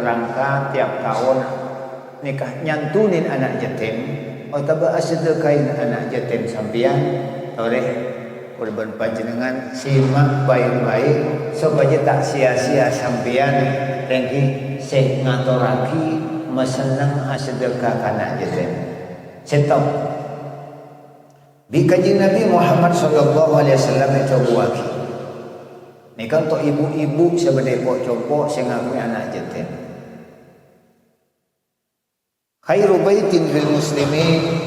rangka tiap tahun nikah nyantunin anak yatim atau sedekahin anak yatim sampean oleh korban panjenengan simak baik-baik supaya tak sia-sia sampean tengki sing ngaturake meseneng sedekah anak yatim. Setop bi kanjeng Nabi Muhammad sallallahu alaihi wasallam itu buaki. Nikah untuk ibu-ibu sebagai pok-copok sing ngakui anak yatim. Khairu baitin lil muslimin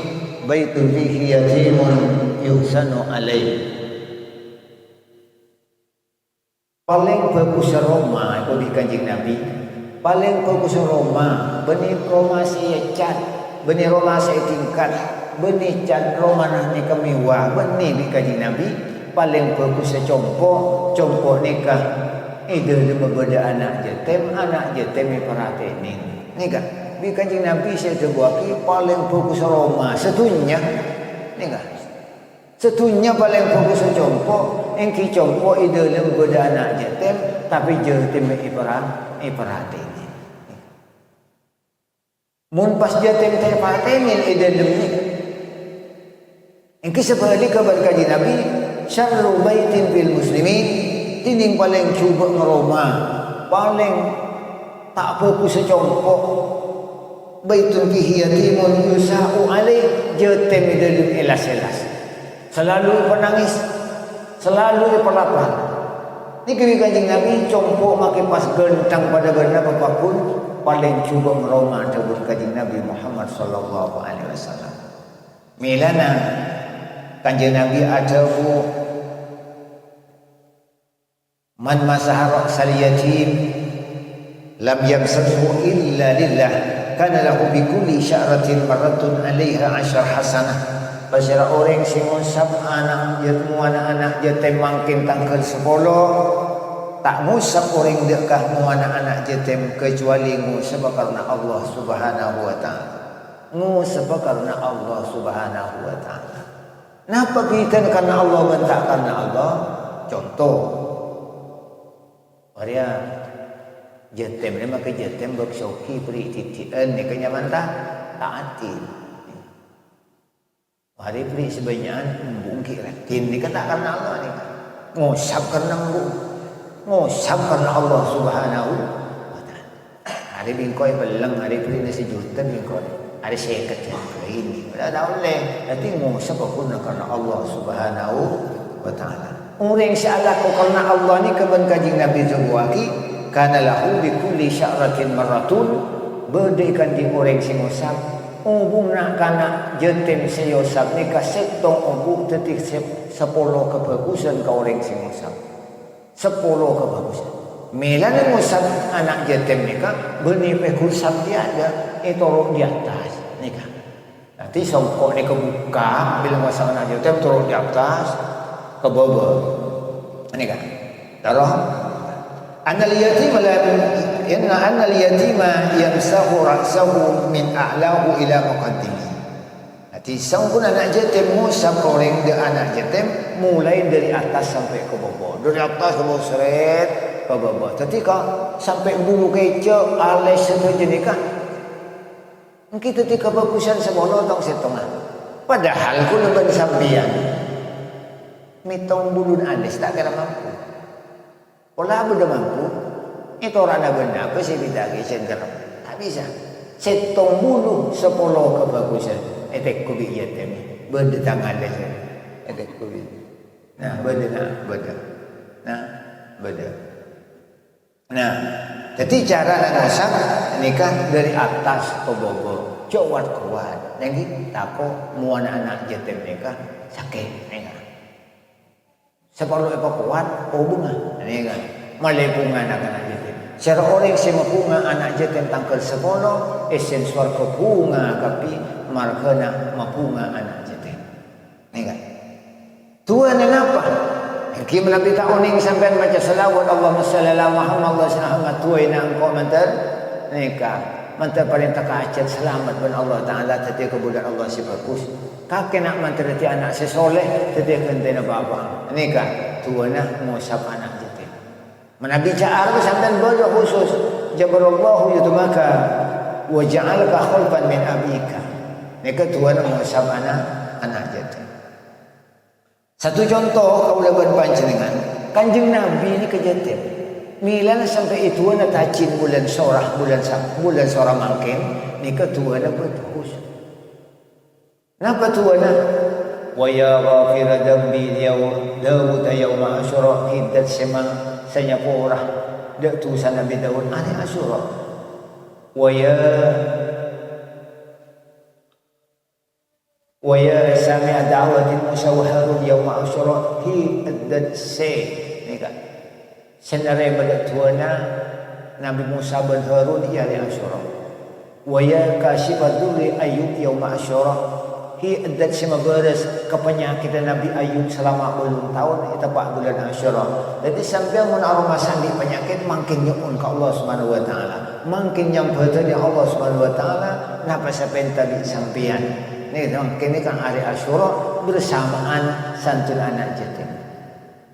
baitun fihi yatimun yuhsanu alaih. Paling bagus Roma itu di kanjeng Nabi. Paling bagus Roma, benih Roma saya cat, benih Roma saya tingkat, benih cat Roma ni kemiwah, benih di kanjeng Nabi. Paling bagus compo nikah ide berbeda anak yatim perhatiin nikah di kanjeng Nabi saya terbuaki paling bagus Roma setunya nikah setunya paling bagus compo engki compo ide berbeda anak yatim tapi yatim perhatiin mun pas yatim perhatiin ide demi engki sebalik kabar kanjeng Nabi syarru baitin fil muslimin tining paling cuba ngeroma paling tak bagus secompok baitun fihi yatimun yusa'u alaih yatim dalam elas-elas selalu penangis selalu pelapar ni kiri kanjeng Nabi compok makin pas gentang pada benda apapun paling cuba ngeroma dawuh kanjeng Nabi Muhammad sallallahu alaihi wasallam milana kanjeng Nabi adawu man masaha ra'sal yatim lam yamsahu illa lillah kana lahu bi kulli sya'ratin maratun 'alaiha 10 hasanah. Pasira orang sing ngusap anak yatim anak yatim mangkin tangkel 10 tak ngusap orang dekah mu anak yatim kecuali ngusap karena Allah Subhanahu wa taala. Ngusap karena Allah Subhanahu wa taala. Napa kita karena Allah bentak karena Allah? Contoh, Maria jatem ni maka jatem bersyuki beri titian ni kenyaman tak adil. Hari beri sebanyak bungkit ratin ni kata karena Allah ni. Ngusap karena ngusap karena Allah Subhanahu wa taala. Hari bingkoi belang hari beri nasi jutan bingkoi. Ada seket yang ini. Tidak boleh. Nanti ngusap pun karena Allah Subhanahu wa taala. Orang salah ko karena Allah ni keban kanjeng Nabi Zuwaki kana lahu bi kulli sya'ratin maratun bedaikan di orang sing ngusap. Ubungna kana jetim sayosap ni kasetong ubuk tetik 10 kebagusan ka orang sing ngusap. 10 kebagusan. Mila ni ngusap anak jetim ni ka benih pe kusap dia ada turun di atas ni kan. Nanti songkok ni kebuka bila masa anak jetim turun di atas ke bawah. Ni kan. Darah anal yatim anal yatima yamsahu ra'sahu min a'lahu ila muqaddimi. Nanti sangkun anak jetim ngusap orang dia anak jetim mulai dari atas sampai ke bawah. Dari atas ke bawah seret ke bawah. Ketika sampai bulu kecil alis sejenis kan. Kita ketika bagusan sebolong tong setengah. Padahal ku leban sambian. Mitong bulun alis tak kira mampu. Olah benda mampu. Itu orang ada benda apa sih kita kisah kerap. Tak bisa. Setong bulu 10 kebagusan. Etek kubi yatim. Benda tangan dia. Etek kubi. Nah, benda. Nah, benda. Nah, jadi cara ngusap nikah dari atas ke bawah, kuat. Nanti tako mu anak yatim nikah sakit nikah. Separuh apa kuat, bunga nikah. Malay bunga anak yatim. Secara orang si bunga anak yatim tangkel 10, esen suarga bunga kapi markana mapunga anak yatim. Nikah. Tuan apa? Kim Nabi ta'uning sampai baca salawat Allahumma salli ala Muhammad sallallahu alaihi wasallam engkau mantar nikah mantar perintah kacet selamat ben Allah Ta'ala tadi kebudak Allah si bagus kakek nak mantar ti anak sesoleh tadi kentena bapa nikah tuana ngusap anak yatim Nabi Ca'ar sampai bodoh khusus jabarallahu yudmaka wa ja'alaka khulfan min abika. Nika tuan ngusap anak jatim. Satu contoh kaulah berpanjenengan, Kanjeng Nabi ini kejatim. Milan sampai itu na tacin bulan sorah mangkin, nika tuan na berterus. Napa tuan na? Wa ya ghafira dambi Dawud yawma asyura hiddat sema sanyapurah datu sana Nabi Dawud hari asyura. Wa ya sami'a da'watil musawharun yawma asyura hiddat nika senare badatuana Nabi Musa bin Harun hari asyura. Wa ya kasifaduri Ayub yawma asyura hi adat sama beres kepenyakitan Nabi Ayub selama belum tahun itu 4 bulan Asyura. Jadi sampai mun arumasan di penyakit makin nyuun ke Allah Subhanahu wa taala. Makin yang betul Allah Subhanahu wa taala napa sampai tadi sampean. Nih kini kan hari Asyura bersamaan santun anak yatim.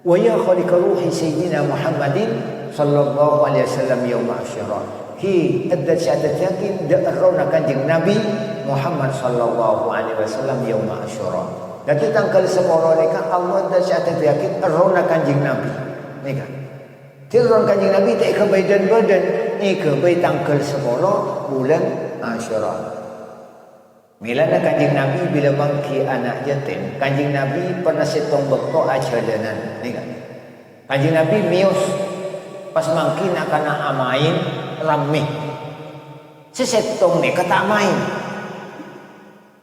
Wa ya khaliqa ruhi sayyidina Muhammadin sallallahu alaihi wasallam yaum Asyura. Hi adat syahadat yakin da'aruna Kanjeng Nabi Muhammad sallallahu alaihi wasallam yaum Asyura. Jadi tanggal 10 nika Allah dah syahadat yakin aruna Kanjeng Nabi. Nika. Tirun Kanjeng Nabi tak ke badan nika bai tanggal 10 bulan Asyura. Milana Kanjeng Nabi bila mangki anak yatim, Kanjeng Nabi pernah setong bekto acadanan. Nika. Kanjeng Nabi mius pas mangki nak kana amain ramih. Sesetong ni kata main.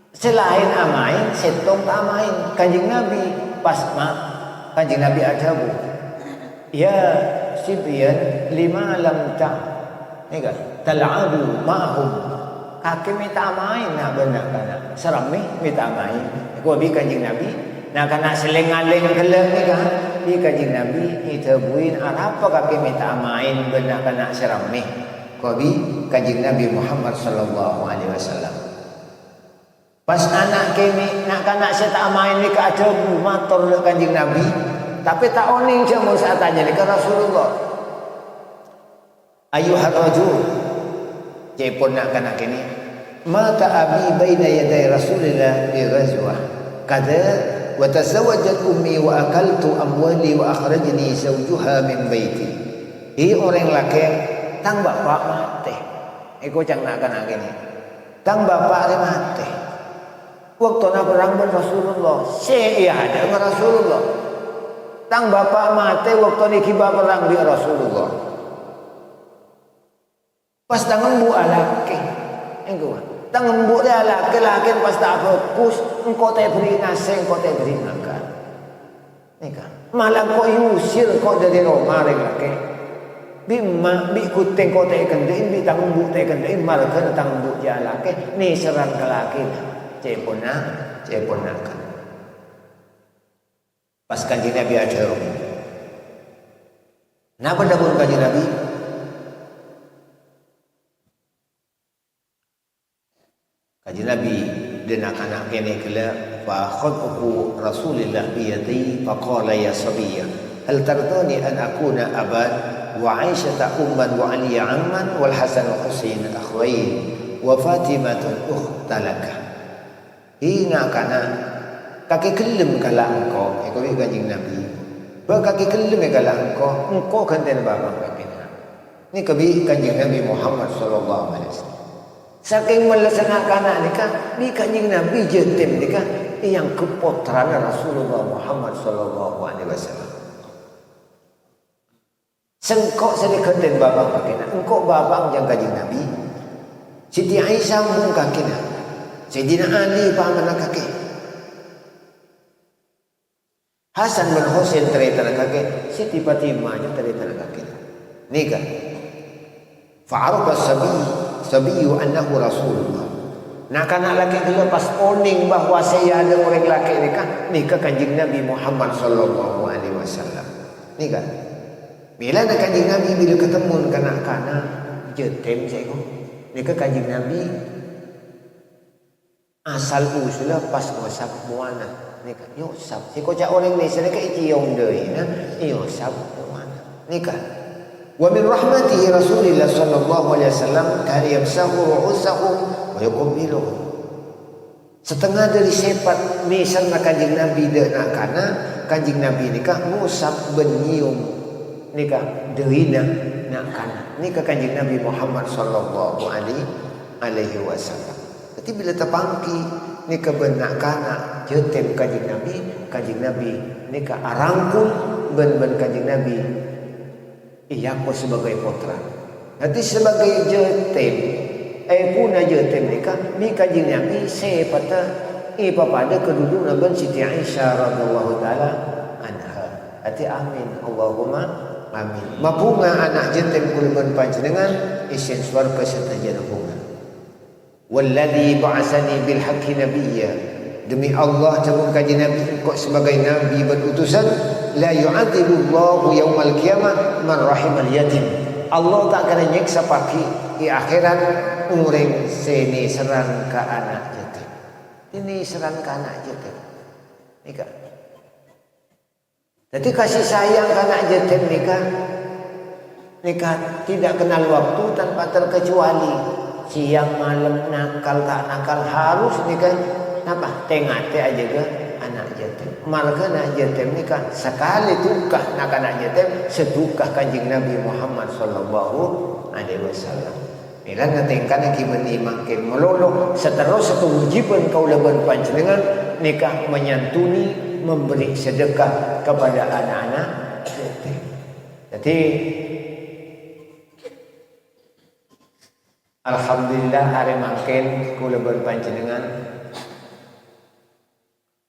Selain amain, setong tak main. Kanjeng Nabi pas Kanjeng Nabi ajabu. Ya sibyan lima lam ta. Ni kan tal'abu ma'hum. Kaki minta main nak benak kana. Serami minta main. Ko bi Kanjeng Nabi nak kana selengaleng keleng ni kan. Bi Kanjeng Nabi itabuin apa kaki minta main benak kana serami. Ko bi Kanjeng Nabi Muhammad sallallahu alaihi wasallam. Pas anak kami nak kanak saya tak main ni ke ajabu motor dengan Kanjeng Nabi, tapi tak oning je mau saat tanya ni ke Rasulullah. Ayuhar rajul, cepon nak kanak kini. Mata abi baina yaday Rasulillah di ghazwah. Kada wa tazawwajat ummi wa akaltu amwali wa akhrajni zawjuha min baiti. Ini orang laki tang bapak mati. Iko cang nak kanak kini. Tang bapak dia mati. Waktu nak perang dengan Rasulullah, saya ada dengan Rasulullah. Tang bapak mati waktu ni kiba perang dengan Rasulullah. Pas tangan bu alaki, engkau. Tangan bu dia laki pas tak fokus, engkau tak beri nasi, engkau tak beri makan. Nikah. Malah kau usir kau dari rumah laki. Bima bi kuteng kau tak kendain, bi tangan bu tak kendain, malah kena tangan bu dia laki. Ni serang ke laki. Ceponakan. Pas Kanjeng Nabi ajar. Napa dapur Kanjeng Nabi? Kanjeng Nabi dan anak-anak kene kala fa khadhu Rasulillah bi yadi fa qala ya sabiyya hal tardani an akuna aban wa Aisyah umman wa Ali amman wal Hasan wa Husain akhwayn wa Fatimah ukhtalaka. Hina kana kaki kelem kala engkau eko bi Kanjeng Nabi ba kaki kelem kala engkau kan den babang kakina ni kabi Kanjeng Nabi Muhammad sallallahu alaihi wasallam saking melaksanakan nikah bi Kanjeng Nabi jetim nikah yang keputraan Rasulullah Muhammad sallallahu alaihi wasallam sengkok sedekah den babang kakina engkau babang jang Kanjeng Nabi Siti Aisyah mung kakina Sayyidina Ali paman kaki. Hasan bin Husain cerita kaki. Siti Fatimah juga cerita kaki. Nikah. Fa'arafa sabiyu annahu Rasulullah. Nak anak laki dia pas oning bahawa saya ada orang laki nikah Kanjeng Nabi Muhammad sallallahu alaihi wasallam. Nikah. Bila nak Kanjeng Nabi bila ketemu kanak-kanak jetem saya ko. Nikah Kanjeng Nabi asal usulah pas ngosap muana nikah yosap si kocak orang ni saya ke iciong deui na yosap muana nikah Wa min rahmatihi Rasulillah sallallahu alaihi wasallam kana yamsahu ru'usahum wa yuqbiluhum. Setengah dari sifat misalnya kanjing Nabi nak kana kanjing Nabi nikah ngusap benyium nikah derina nak kana nikah kanjing Nabi Muhammad sallallahu alaihi wasallam. Jadi bila terpangki nikah benak kana jetem kanjing Nabi nikah arangkul ben kanjing Nabi iya aku sebagai putra. Nanti sebagai jetem puna jetem nikah ni kanjing Nabi sepata pada kedudukan ben Siti Aisyah radhiyallahu taala anha. Hati amin Allahumma amin. Mapunga anak jetem kulban panjenengan isin swarga serta janahunga. Walladzi ba'asani bil haqqi nabiyya. Demi Allah cabut kanjeng Nabi kok sebagai nabi berutusan la yu'adzibullahu yaumal qiyamah man rahimal yatim. Allah tak akan nyiksa pagi di akhirat urang seni serang ka anak yatim. Ini serang ka anak yatim. Nikah. Jadi kasih sayang ka anak yatim nikah tidak kenal waktu tanpa terkecuali. Siang malam nakal tak nakal harus nikah apa tengate aja ke anak yatim. Marga anak yatim nikah sekali tukah nak anak yatim setukah kanjeng Nabi Muhammad sallallahu alaihi wasallam. Ila ngatengkan ki beni makin melolo seterus kewajiban kaulaban panjenengan nikah menyantuni memberi sedekah kepada anak-anak yatim. Jadi alhamdulillah hari makin kaulaban panjenengan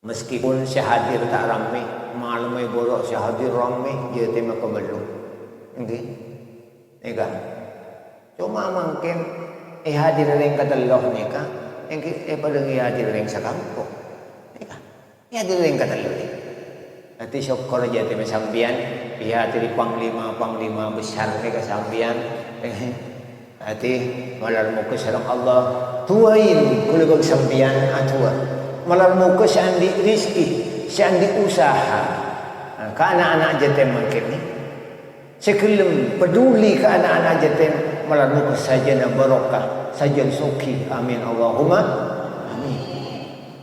meskipun syahadir tak ramai, malam borok syahadir ramai, dia tema kebelum. Nggih. Nika. Cuma mungkin hadir ring kateloh nika, engke pada hadir ring sakampung. Nika. Hadir ring kateloh. Nanti syukur aja tema sambian, hadir panglima besar nika sambian. Hati malar muka sareng Allah tuain kula bang sambian atua. Malar muka seandi rizki, seandi usaha. Ke anak-anak jatim makin ni. Sekelum peduli ke anak-anak jatim, malar muka sajana barokah, sajan soki. Amin Allahumma amin.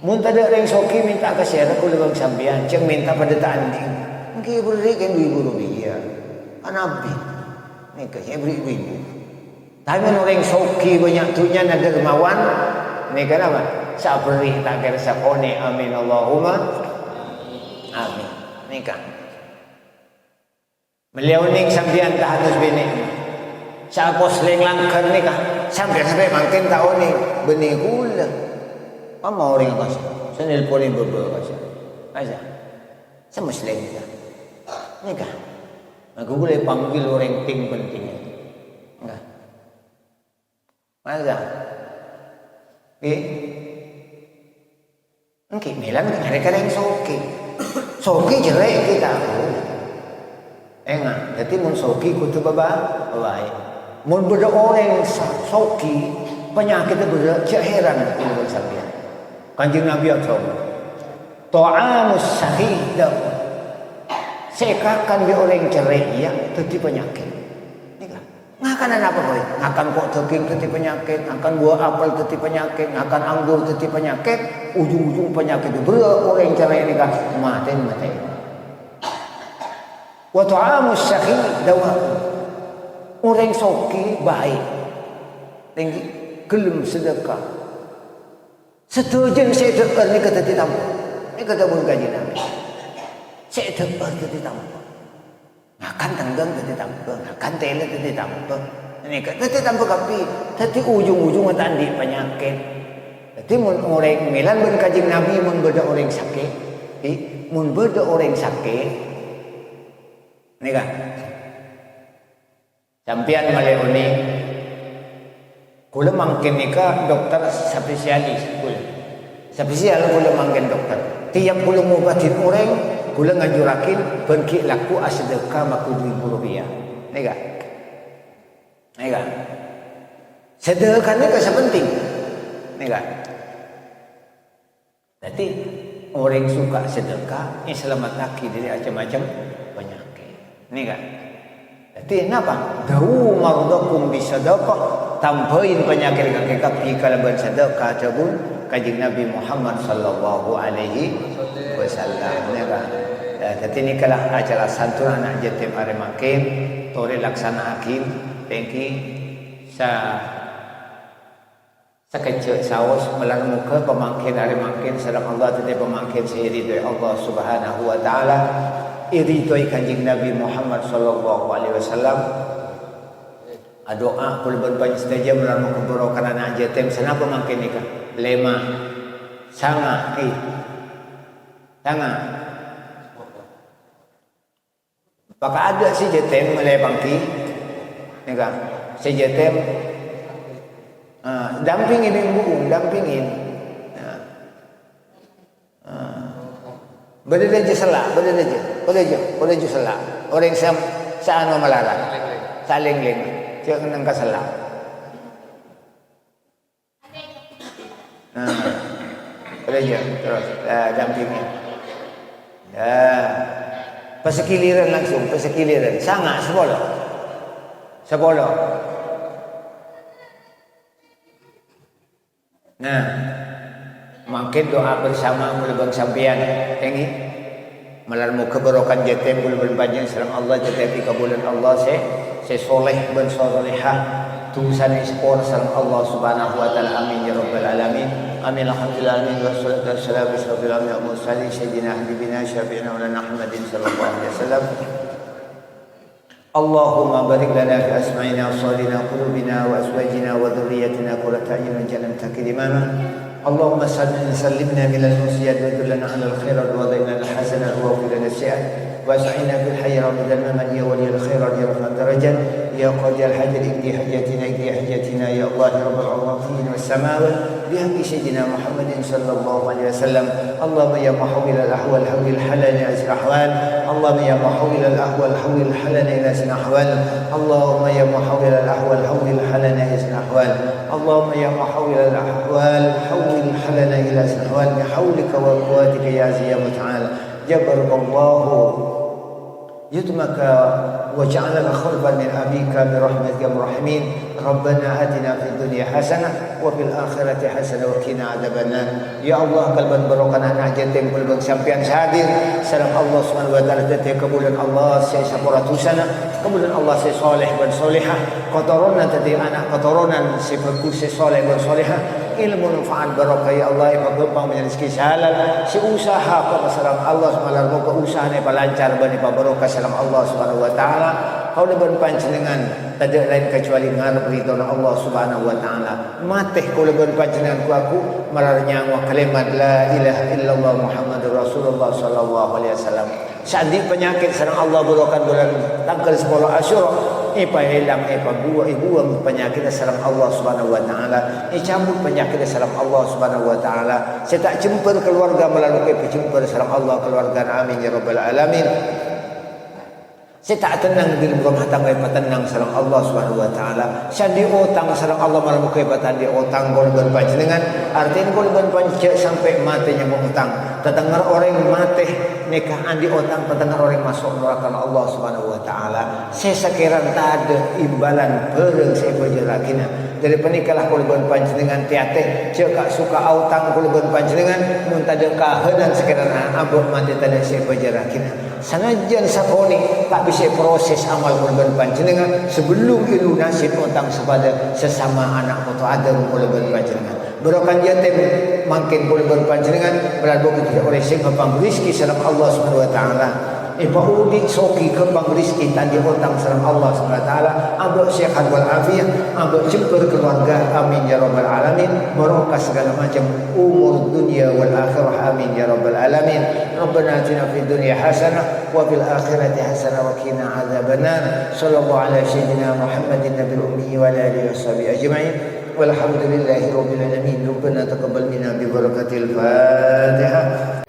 Mun tak ada orang soki minta ke saya aku lebang sambian, ceng minta pada tanding. Mungkin beri kan ibu rubiah. Anabi. Ni ke ibu-ibu. Tapi orang soki banyak tuhnya ada dermawan. Ni kenapa? Sabri tak kira sakone. Amin Allahumma amin. Nikah beliau ni sambian tak harus bini siapa seling langkar nikah sampai makin tahun ni benih gula apa orang kasih saya nelponin beberapa kasih aja sama seling nikah aku boleh panggil orang penting enggak masa Engke melan mereka yang soki jelek kita. Enggak, jadi mun soki kudu baik. Mun beda orang soki penyakit beda cek heran kudu sampean. Kanjeng Nabi SAW. Ta'amus sahih dah. Sekakan dia orang cerai ya, jadi penyakit. Ngakan apa boy? Ngakan kok daging teti penyakit, ngakan buah apel teti penyakit, ngakan anggur teti penyakit, ujung-ujung penyakit itu berat orang cerai ini kan mati. Wa ta'amus syakhi dawa. Orang soki baik, tinggi, gelem sedekah. Setuju saya dekar ni kata tamu, ni kata pun gaji nabi. Saya dekar teti tamu. Ngakan tanggang tadi tanpa, ngakan tele tadi tanpa. Ini kan tadi tanpa kapi, tadi ujung-ujung tadi penyakit. Tadi mun orang milan ben kanjeng Nabi mun beda orang sakit, mun beda orang sakit. Ini kan. Sampian maleuni. Kula mangkin nika dokter spesialis kula. Spesial kula mangkin dokter. Tiap kula ngobatin orang kula ngajurakin bengki laku sedekah maku Rp2.000. Nika. Sedekah ni kasih penting. Nika. Jadi orang suka sedekah, ini selamat laki dari macam-macam penyakit. Nika. Jadi kenapa? Dawu mardakum bisadaqah, tampain penyakit kaki kaki kalaban sedekah cabun kanjeng Nabi Muhammad sallallahu alaihi wasallam. Jadi ini kalah acara santunan anak jatim hari makin tore laksana hakim tengki sa sekecil saus melarang muka pemangkin hari makin sedang Allah tadi pemangkin sehiri dari Allah Subhanahu wa taala. Iridoi kanjeng Nabi Muhammad sallallahu alaihi wasallam. Doa kul berbanyak saja melarang keberokan anak jatim sana pemangkin nikah. Lema sanga sanga maka ada si jatim mulai bangki nikah. Si jatim dampingin ibu, dampingin. Boleh aja selak, boleh aja selak. Orang saan melarang, saling leng, jangan nangka selak. Boleh aja terus dampingin. Pesekiliran langsung, pesekiliran, sangat sepuluh. Nah, makin doa bersama mulai sampian tengi melarmu keberokan jatim bulan panjang salam Allah jati kabulan Allah se soleh ben solehah tulisan ekspor salam Allah Subhanahu wa taala amin ya rabbal alamin amin alhamdulillah amin wassalatu wassalamu ala mursalin sayyidina habibina syafi'ina wa lana Muhammadin sallallahu alaihi wasallam. Allahumma barik lana fi asma'ina wa salina qulubina wa azwajina wa dhurriyyatina qurrata a'yun waj'alna muttaqina imama. Allahumma sallimna min al-musiyat wa dullana 'ala al-khairat wa dhaina al-hasanat wa qina as-sayyi'at wa sa'ina fil hayri wa man ya wali al-khairat ya rabbal darajat ya qadi al-hajat ikdi hajatina ya Allah ya rabbal alamin was samawati bi haqqi sayyidina Muhammadin sallallahu alaihi wasallam. Allahumma ya muhawwil al-ahwal hawwil halana asra ahwal. Allahumma ya muhawwil al-ahwal hawwil halana ila asra ahwal. Allahumma ya muhawwil al-ahwal hawwil halana asra ahwal. Allahumma ya muhawwil al-ahwal hawwil halana ila asra ahwal bi hawlika wa quwwatika ya azza ya ta'ala. Jabarakallahu يتمك وجعلنا خلفا من أبيك برحمتك يا الراحمين. ربنا آتنا في الدنيا حسنة وفي الآخرة حسنة وقنا عذاب النار. يا الله قلبا برokana anak jatim qulban sampean hadir salam Allah Subhanahu wa taala dadi kebulan Allah saya sapuratusana kebulan Allah saya soleh dan solehah kotoran tadi anak kotoran saya bagus saya soleh dan solehah ilmu manfaat barokah ya Allah ipagempang menjadi rezeki halal si usaha ka salam Allah Subhanahu wa taala usaha ni palancar bani pa barokah salam Allah Subhanahu wa taala kau leban panjenengan tidak lain kecuali ngarep ridho Allah Subhanahu wa taala mateh kau leban panjenengan ku aku mararnya wa kalimat la ilaha illallah Muhammadur Rasulullah sallallahu alaihi wasallam sadi penyakit sareng Allah berokan bulan tanggal 10 Asyura ipa hilang ipa buang penyakit sareng Allah Subhanahu wa taala cabut penyakit sareng Allah Subhanahu wa taala saya tak jemput keluarga melalui pejemput sareng Allah keluarga amin ya rabbal alamin. Saya tak tenang di rumah tangga tenang sareng Allah Subhanahu wa taala. Saya di utang sareng Allah malam kehebatan di utang golban panjenengan. Artinya golban panjenengan sampai matinya mengutang. Terdengar orang mati nikah andi utang, terdengar orang masuk neraka Allah Subhanahu wa taala. Saya sekiranya tak ada imbalan bareng saya berjerakina. Dari penikalah golban panjenengan tiate cekak suka utang golban panjenengan mun tade kahanan sekiranya abah mati tadi saya berjerakina. Sanajan sakoni tak bisa proses amal korban panjenengan sebelum ilunasi utang kepada sesama anak atau ada korban panjenengan. Berokan jatim makin korban panjenengan berlaku tidak oleh sing kembang rezeki sareng Allah Subhanahu wa taala. Ibaudi soki kembang rezeki tadi utang sareng Allah Subhanahu wa taala. Abok sehat wal afiat, abok jemput keluarga amin ya rabbal alamin. Barokah segala macam umur dunia wal akhirah amin ya rabbal alamin. Rabbana atina fid dunya hasanah wa fil akhirati hasanah wa qina adzabannar. Sallallahu ala sayyidina Muhammadin nabiyil ummi wa ala alihi washabihi ajma'in. Walhamdulillahi rabbil alamin. Rabbana taqabbal minna bi barakatil Fatihah.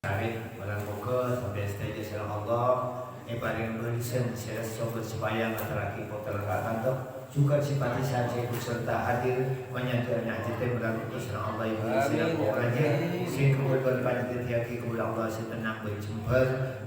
Tarik walang muka sampai stage sila Allah paling berisen sila sobat sebayang antara kita terangkan tu juga simpatisan saya ikut serta hadir menyatukan hajat melalui sila Allah ibu sila raja sehingga kemudian pada tiap kemudian Allah setenang berjumpa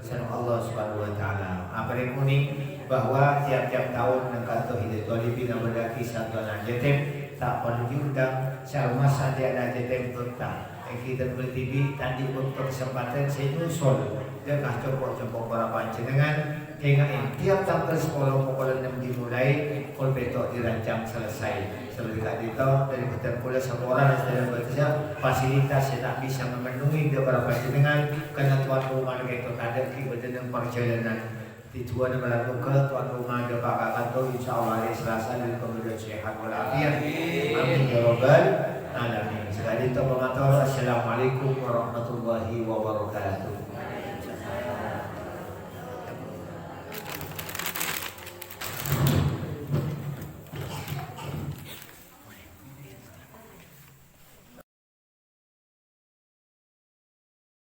sila Allah subhanahu wa ta'ala apa yang unik bahwa tiap-tiap tahun nengkanto hidup walibina berdaki satu anak jatim tak perlu diundang sama saja anak jatim tetap kita bertibi tadi untuk kesempatan saya nyusul dia kah copok-copok para panjenengan dengan tiap tanggal sekolah pokoknya yang dimulai kol betok dirancang selesai seperti tadi tahu dari hotel pula seorang dan berarti fasilitas yang tak bisa memenuhi dia para panjenengan karena tuan rumah itu ada kebetulan perjalanan tujuan melakukan ke tuan rumah dia Pak Kanto insyaallah hari Selasa dan kemudian sehat walafiat amin ya rabbal alamin. Sekali itu pengatur assalamualaikum warahmatullahi wabarakatuh.